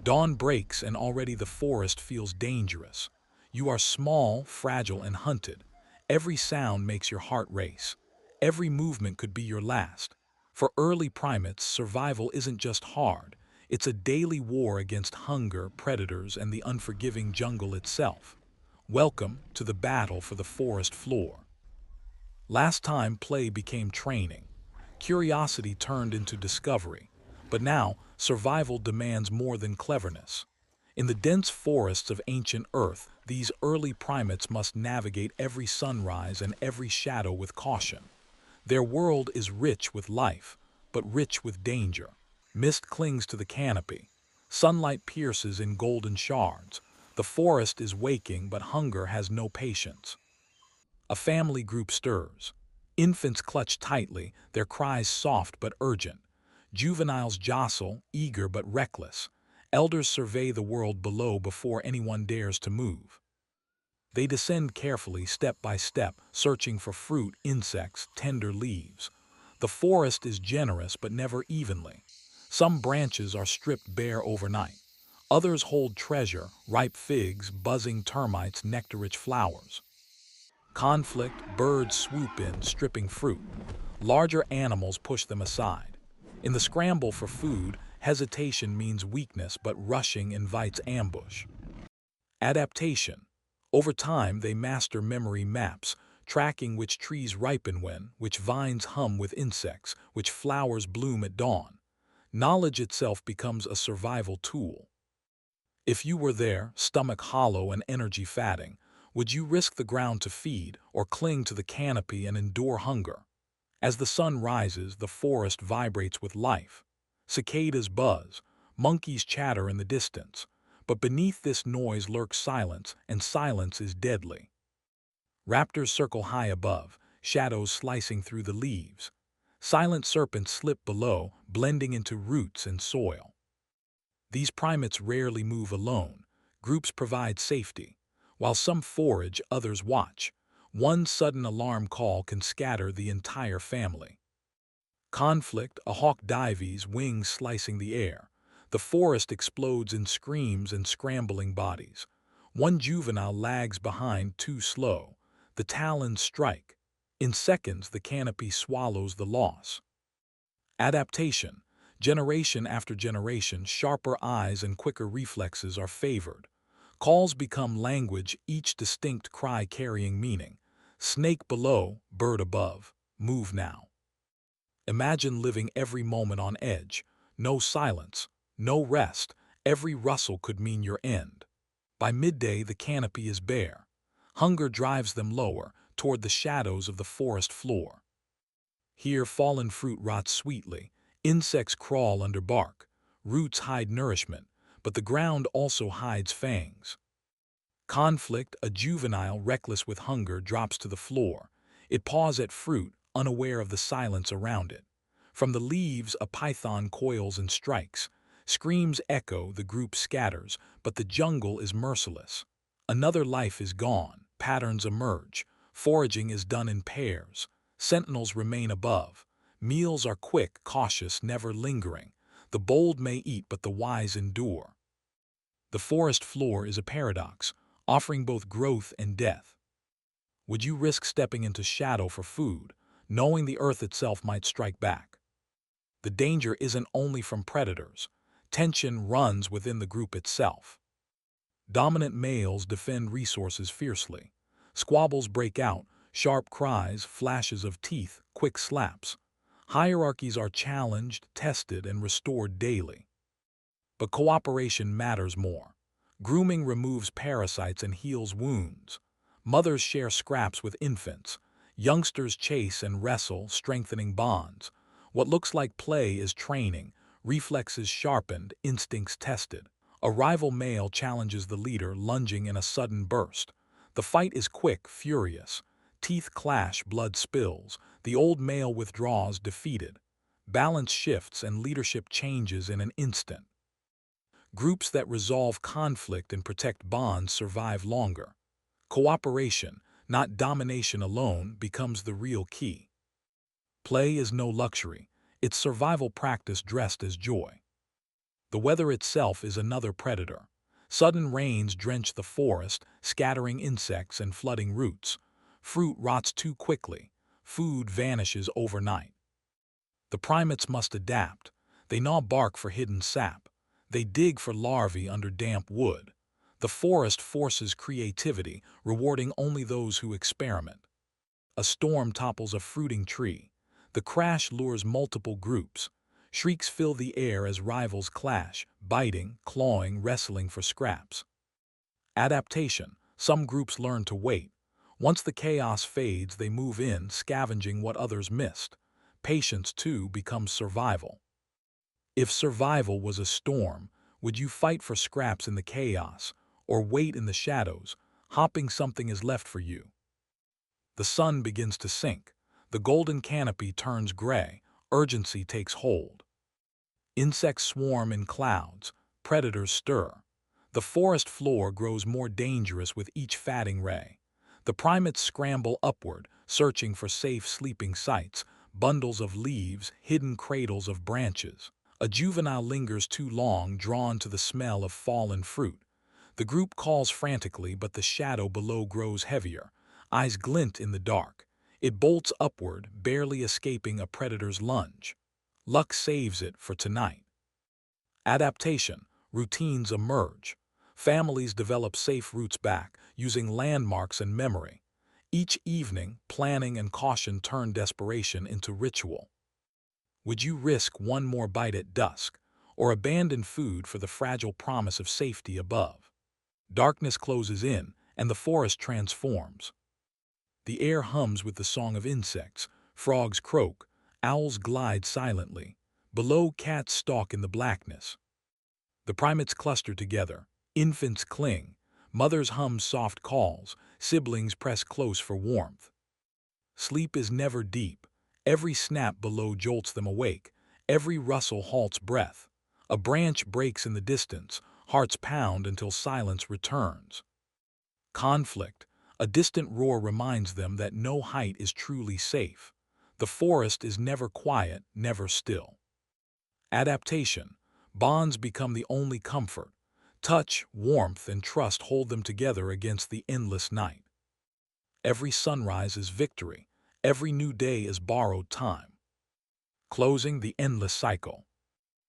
Dawn breaks and already the forest feels dangerous. You are small, fragile, and hunted. Every sound makes your heart race. Every movement could be your last. For early primates, survival isn't just hard. It's a daily war against hunger, predators, and the unforgiving jungle itself. Welcome to the battle for the forest floor. Last time play became training. Curiosity turned into discovery. But now, survival demands more than cleverness. In the dense forests of ancient Earth, these early primates must navigate every sunrise and every shadow with caution. Their world is rich with life, but rich with danger. Mist clings to the canopy. Sunlight pierces in golden shards. The forest is waking, but hunger has no patience. A family group stirs. Infants clutch tightly, their cries soft but urgent. Juveniles jostle, eager but reckless. Elders survey the world below before anyone dares to move. They descend carefully, step by step, searching for fruit, insects, tender leaves. The forest is generous but never evenly. Some branches are stripped bare overnight. Others hold treasure, ripe figs, buzzing termites, nectar-rich flowers. Conflict, birds swoop in, stripping fruit. Larger animals push them aside. In the scramble for food, hesitation means weakness, but rushing invites ambush. Adaptation. Over time, they master memory maps, tracking which trees ripen when, which vines hum with insects, which flowers bloom at dawn. Knowledge itself becomes a survival tool. If you were there, stomach hollow and energy fatting, would you risk the ground to feed or cling to the canopy and endure hunger? As the sun rises, the forest vibrates with life. Cicadas buzz, monkeys chatter in the distance, but beneath this noise lurks silence, and silence is deadly. Raptors circle high above, shadows slicing through the leaves. Silent serpents slip below, blending into roots and soil. These primates rarely move alone. Groups provide safety. While some forage, others watch. One sudden alarm call can scatter the entire family. Conflict, a hawk dives, wings slicing the air. The forest explodes in screams and scrambling bodies. One juvenile lags behind, too slow. The talons strike. In seconds, the canopy swallows the loss. Adaptation. Generation after generation, sharper eyes and quicker reflexes are favored. Calls become language, each distinct cry carrying meaning. Snake below, bird above. Move now. Imagine living every moment on edge. No silence, no rest. Every rustle could mean your end. By midday, the canopy is bare. Hunger drives them lower, toward the shadows of the forest floor. Here, fallen fruit rots sweetly. Insects crawl under bark. Roots hide nourishment, but the ground also hides fangs. Conflict, a juvenile reckless with hunger, drops to the floor. It paws at fruit, unaware of the silence around it. From the leaves, a python coils and strikes. Screams echo, the group scatters, but the jungle is merciless. Another life is gone. Patterns emerge. Foraging is done in pairs. Sentinels remain above. Meals are quick, cautious, never lingering. The bold may eat, but the wise endure. The forest floor is a paradox, offering both growth and death. Would you risk stepping into shadow for food, knowing the earth itself might strike back? The danger isn't only from predators. Tension runs within the group itself. Dominant males defend resources fiercely. Squabbles break out, sharp cries, flashes of teeth, quick slaps. Hierarchies are challenged, tested, and restored daily. But cooperation matters more. Grooming removes parasites and heals wounds. Mothers share scraps with infants. Youngsters chase and wrestle, strengthening bonds. What looks like play is training, reflexes sharpened, instincts tested. A rival male challenges the leader, lunging in a sudden burst. The fight is quick, furious. Teeth clash, blood spills. The old male withdraws, defeated. Balance shifts and leadership changes in an instant. Groups that resolve conflict and protect bonds survive longer. Cooperation, not domination alone, becomes the real key. Play is no luxury. It's survival practice dressed as joy. The weather itself is another predator. Sudden rains drench the forest, scattering insects and flooding roots. Fruit rots too quickly. Food vanishes overnight. The primates must adapt. They gnaw bark for hidden sap. They dig for larvae under damp wood. The forest forces creativity, rewarding only those who experiment. A storm topples a fruiting tree. The crash lures multiple groups. Shrieks fill the air as rivals clash, biting, clawing, wrestling for scraps. Adaptation. Some groups learn to wait. Once the chaos fades, they move in, scavenging what others missed. Patience, too, becomes survival. If survival was a storm, would you fight for scraps in the chaos, or wait in the shadows, hoping something is left for you? The sun begins to sink. The golden canopy turns gray. Urgency takes hold. Insects swarm in clouds. Predators stir. The forest floor grows more dangerous with each fatting ray. The primates scramble upward, searching for safe sleeping sites, bundles of leaves, hidden cradles of branches. A juvenile lingers too long, drawn to the smell of fallen fruit. The group calls frantically, but the shadow below grows heavier. Eyes glint in the dark. It bolts upward, barely escaping a predator's lunge. Luck saves it for tonight. Adaptation. Routines emerge. Families develop safe routes back, using landmarks and memory. Each evening, planning and caution turn desperation into ritual. Would you risk one more bite at dusk, or abandon food for the fragile promise of safety above? Darkness closes in, and the forest transforms. The air hums with the song of insects. Frogs croak. Owls glide silently. Below, cats stalk in the blackness. The primates cluster together. Infants cling. Mothers hum soft calls. Siblings press close for warmth. Sleep is never deep. Every snap below jolts them awake. Every rustle halts breath. A branch breaks in the distance. Hearts pound until silence returns. Conflict. A distant roar reminds them that no height is truly safe. The forest is never quiet, never still. Adaptation. Bonds become the only comfort. Touch, warmth, and trust hold them together against the endless night. Every sunrise is victory. Every new day is borrowed time. Closing the endless cycle.